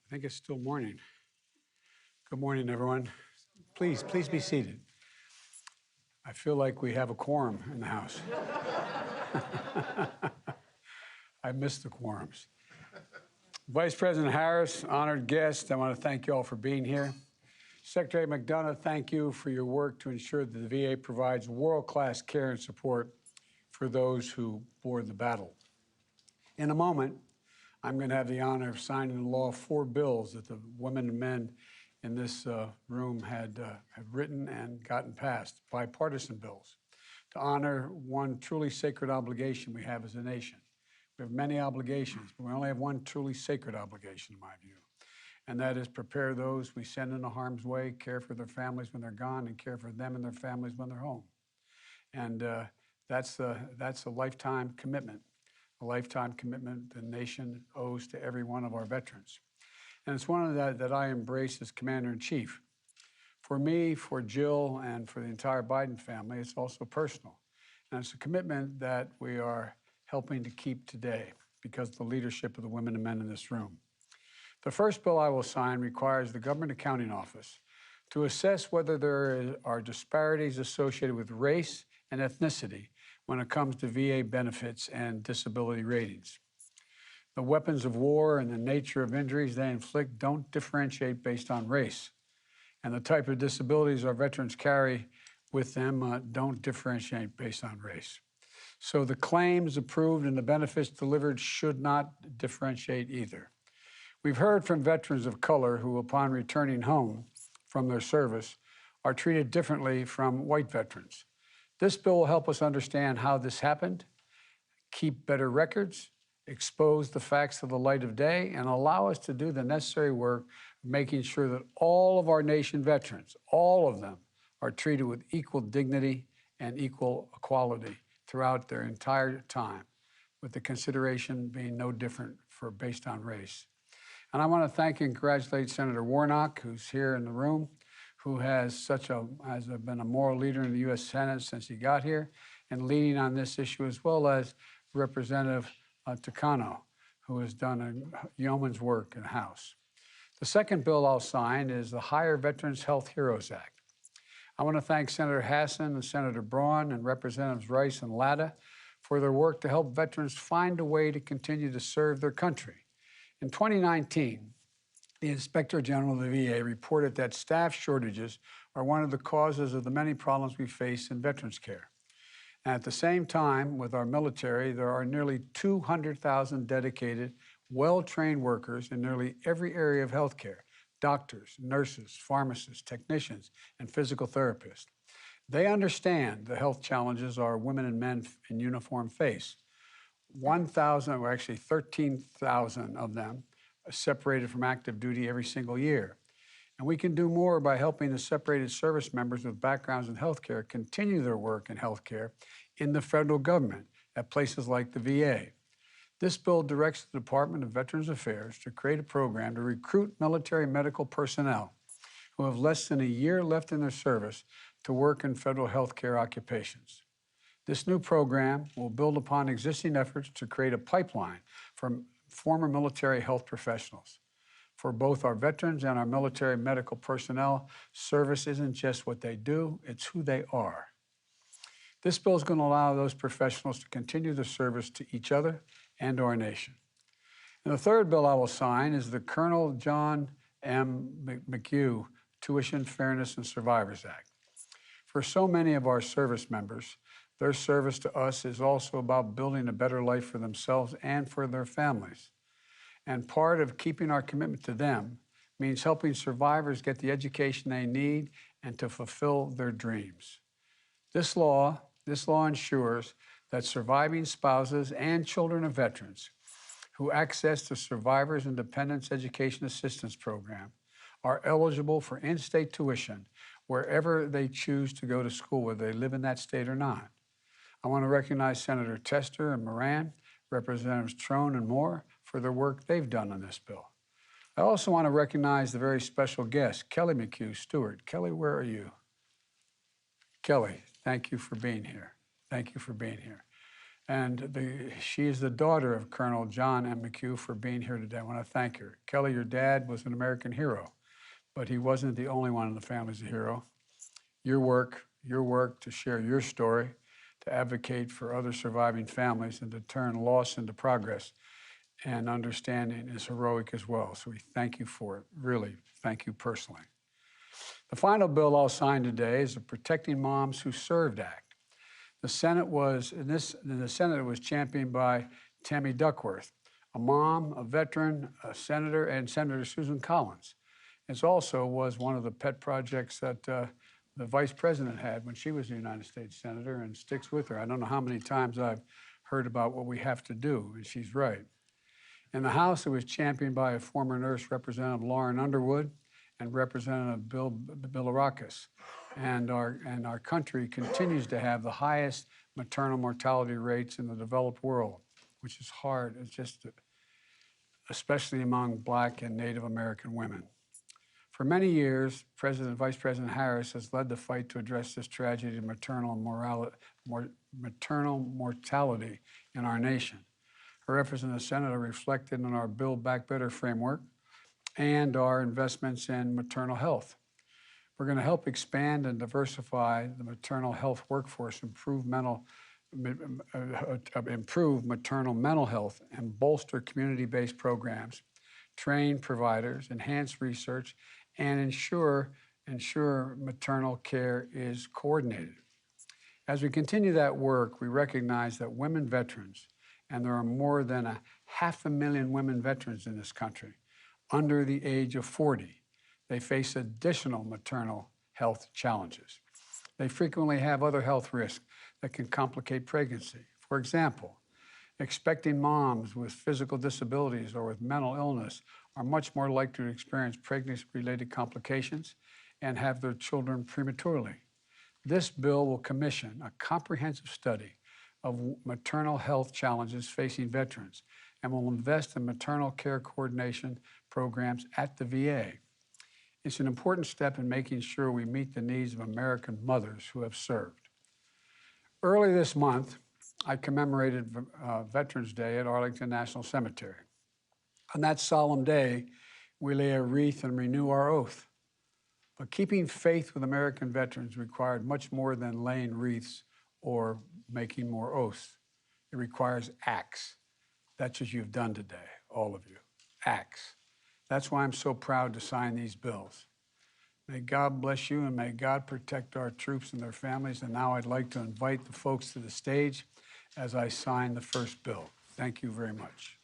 I think it's still morning. Good morning, everyone. Please be seated. I feel like we have a quorum in the house. I miss the quorums. Vice President Harris, honored guests, I want to thank you all for being here. Secretary McDonough, thank you for your work to ensure that the VA provides world-class care and support for those who bore the battle. In a moment, I'm going to have the honor of signing into law 4 bills that the women and men in this room have written and gotten passed, bipartisan bills, to honor one truly sacred obligation we have as a nation. We have many obligations, but we only have one truly sacred obligation, in my view, and that is prepare those we send into harm's way, care for their families when they're gone, and care for them and their families when they're home. And that's a lifetime commitment the nation owes to every one of our veterans. And it's one of that I embrace as Commander-in-Chief. For me, for Jill, and for the entire Biden family, it's also personal. And it's a commitment that we are helping to keep today because of the leadership of the women and men in this room. The first bill I will sign requires the Government Accounting Office to assess whether there are disparities associated with race and ethnicity when it comes to VA benefits and disability ratings. The weapons of war and the nature of injuries they inflict don't differentiate based on race. And the type of disabilities our veterans carry with them don't differentiate based on race. So the claims approved and the benefits delivered should not differentiate either. We've heard from veterans of color who, upon returning home from their service, are treated differently from white veterans. This bill will help us understand how this happened, keep better records, expose the facts to the light of day, and allow us to do the necessary work of making sure that all of our nation veterans, all of them, are treated with equal dignity and equal equality throughout their entire time, with the consideration being no different based on race. And I want to thank and congratulate Senator Warnock, who's here in the room, who has been a moral leader in the U.S. Senate since he got here, and leading on this issue, as well as Representative Takano, who has done a yeoman's work in the House. The second bill I'll sign is the Higher Veterans Health Heroes Act. I want to thank Senator Hassan and Senator Braun and Representatives Rice and Latta for their work to help veterans find a way to continue to serve their country. In 2019, the Inspector General of the VA reported that staff shortages are one of the causes of the many problems we face in veterans care. And at the same time, with our military, there are nearly 200,000 dedicated, well-trained workers in nearly every area of healthcare: doctors, nurses, pharmacists, technicians, and physical therapists. They understand the health challenges our women and men in uniform face. 1,000, or actually 13,000 of them, are separated from active duty every single year. And we can do more by helping the separated service members with backgrounds in healthcare continue their work in healthcare in the federal government at places like the VA. This bill directs the Department of Veterans Affairs to create a program to recruit military medical personnel who have less than a year left in their service to work in federal healthcare occupations. This new program will build upon existing efforts to create a pipeline for former military health professionals. For both our veterans and our military medical personnel, service isn't just what they do, it's who they are. This bill is going to allow those professionals to continue their service to each other and our nation. And the third bill I will sign is the Colonel John M. McHugh Tuition Fairness and Survivors Act. For so many of our service members, their service to us is also about building a better life for themselves and for their families. And part of keeping our commitment to them means helping survivors get the education they need and to fulfill their dreams. This law ensures that surviving spouses and children of veterans who access the Survivors and Dependents Education Assistance Program are eligible for in-state tuition wherever they choose to go to school, whether they live in that state or not. I want to recognize Senator Tester and Moran, Representatives Trone and Moore, for their work they've done on this bill. I also want to recognize the very special guest, Kelly McHugh Stewart. Kelly, where are you? Kelly, thank you for being here. Thank you for being here. And she is the daughter of Colonel John M. McHugh for being here today. I want to thank her. Kelly, your dad was an American hero, but he wasn't the only one in the family as a hero. Your work to share your story, to advocate for other surviving families, and to turn loss into progress and understanding is heroic as well. So we thank you for it. Really, thank you personally. The final bill I'll sign today is the Protecting Moms Who Served Act. The Senate was it was championed by Tammy Duckworth, a mom, a veteran, a senator, and Senator Susan Collins. It also was one of the pet projects that the vice president had when she was a United States senator, and sticks with her. I don't know how many times I've heard about what we have to do, and she's right. In the House, it was championed by a former nurse, Representative Lauren Underwood, and Representative Bill Bilirakis. And our country continues to have the highest maternal mortality rates in the developed world, which is hard. It's just, especially among Black and Native American women. For many years, Vice President Harris has led the fight to address this tragedy of maternal mortality in our nation. Her efforts in the Senate are reflected in our Build Back Better framework and our investments in maternal health. We're going to help expand and diversify the maternal health workforce, improve maternal mental health, and bolster community-based programs, train providers, enhance research, and ensure maternal care is coordinated. As we continue that work, we recognize that women veterans, and there are more than 500,000 women veterans in this country, under the age of 40, they face additional maternal health challenges. They frequently have other health risks that can complicate pregnancy. For example, expecting moms with physical disabilities or with mental illness are much more likely to experience pregnancy-related complications and have their children prematurely. This bill will commission a comprehensive study of maternal health challenges facing veterans and will invest in maternal care coordination programs at the VA. It's an important step in making sure we meet the needs of American mothers who have served. Early this month, I commemorated Veterans Day at Arlington National Cemetery. On that solemn day, we lay a wreath and renew our oath. But keeping faith with American veterans required much more than laying wreaths or making more oaths. It requires acts. That's what you've done today, all of you, acts. That's why I'm so proud to sign these bills. May God bless you and may God protect our troops and their families. And now I'd like to invite the folks to the stage as I sign the first bill. Thank you very much.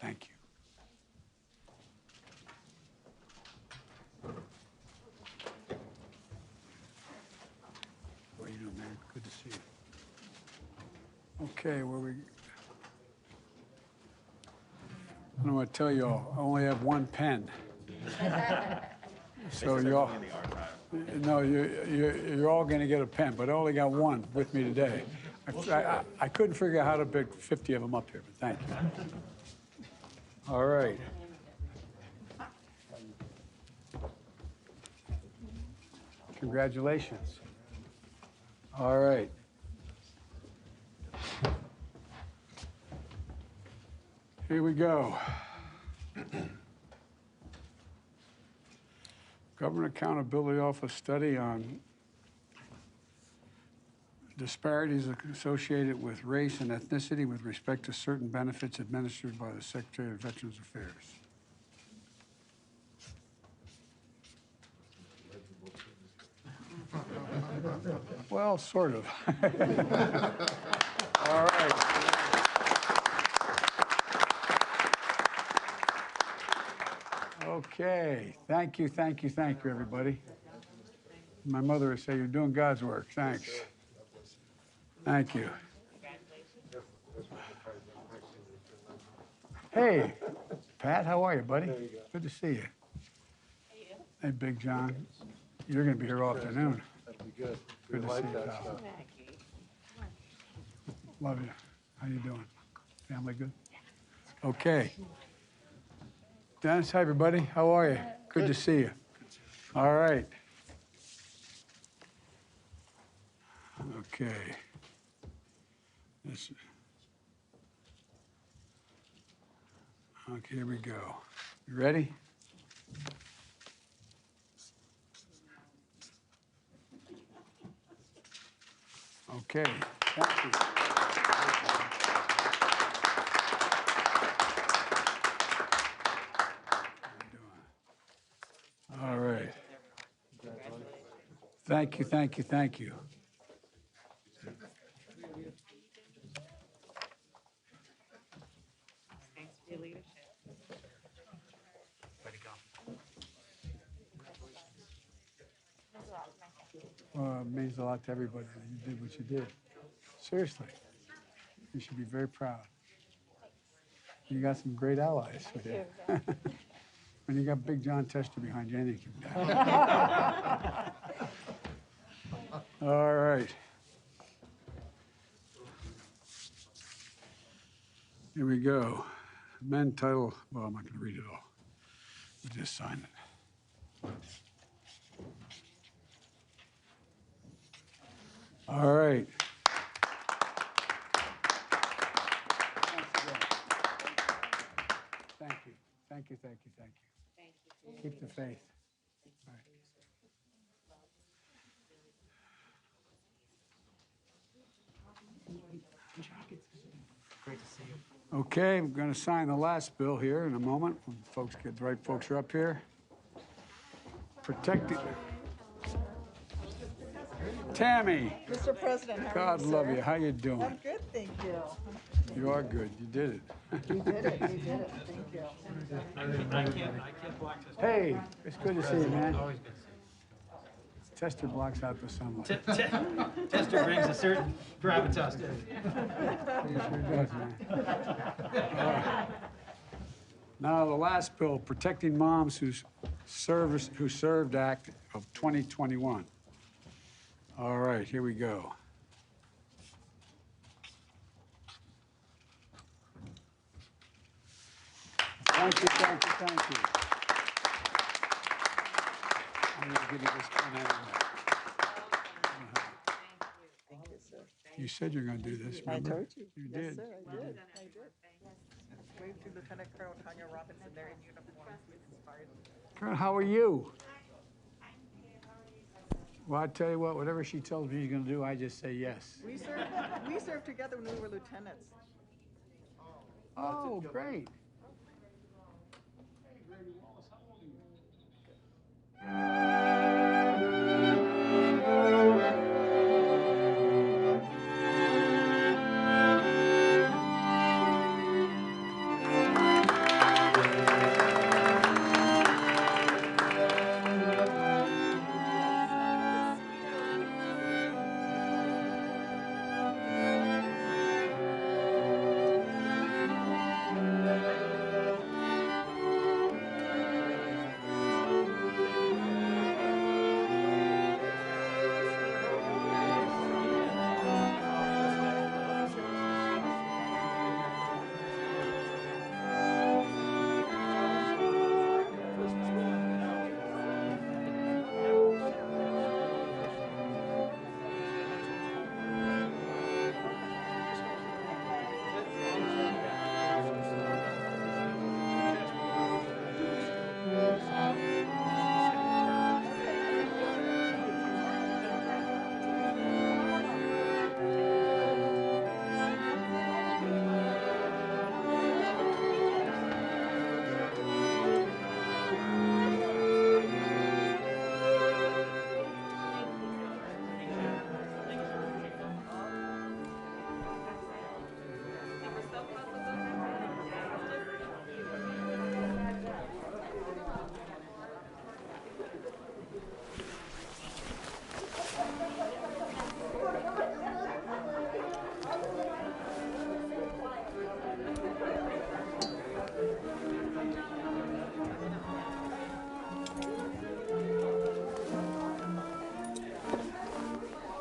Thank you. What are you doing, man? Good to see you. Okay, I don't want to tell you all, I only have one pen. So you're all going to get a pen, but I only got one with me today. I couldn't figure out how to pick 50 of them up here, but thank you. All right. Congratulations. All right. Here we go. Government Accountability Office study on disparities associated with race and ethnicity with respect to certain benefits administered by the Secretary of Veterans Affairs. Well, sort of. All right. Okay. Thank you, everybody. My mother would say, you're doing God's work. Thanks. Thank you. Hey, Pat, how are you, buddy? Good to see you. Hey, Big John. You're going to be here all afternoon. That'd be good. Good to see you, pal. Love you. How you doing? Family good? Okay. Dennis, hi, everybody. How are you? Good to see you. All right. Okay. Okay, here we go. You ready? Okay. Thank you. All right. Thank you, thank you, thank you. Thanks for your leadership. Well, it means a lot to everybody that you did what you did. Seriously. You should be very proud. You got some great allies with you. When you got Big John Tester behind you, anything can happen. All right. Here we go. Men title, well, I'm not going to read it all. We'll just sign it. All right. Thank you. Thank you, thank you, thank you. Thank you. Keep the faith. All right. Great to see you. Okay, I'm going to sign the last bill here in a moment when folks get, the right folks are up here. Protecting. Tammy, Mr. President, how are God you, love sir? you. How you doing? I'm good, thank you. You are good. You did it. You did it, you did it, thank you. I can't block this. Hey, it's good to see you, man. Always good to see Tester blocks out the sunlight. you. Tester brings a certain gravitas to it. He sure does, man. All right. Now, the last bill, Protecting Moms Who Served Act of 2021. All right, here we go. Thank you, thank you, thank you. I'm going to give you this pen anyway. Thank you, sir. You said you were going to do this, I remember? told you. You Yes, did. sir, I did, I did. Wave to Lieutenant Colonel Tanya Robinson, they're in uniform, with inspired. Colonel, how are you? Well, I tell you what, whatever she tells me she's going to do, I just say yes. We served together when we were lieutenants. Oh, great.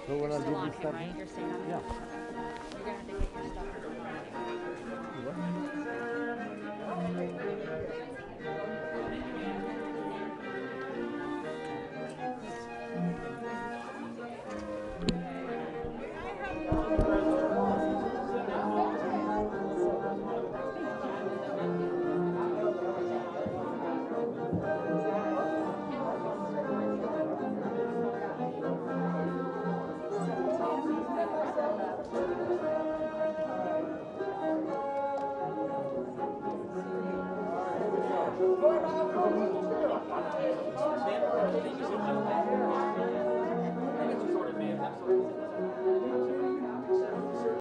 So when I do this stuff, right? You're staying on. Yeah. You're gonna have to get your stuff. Thank you so much.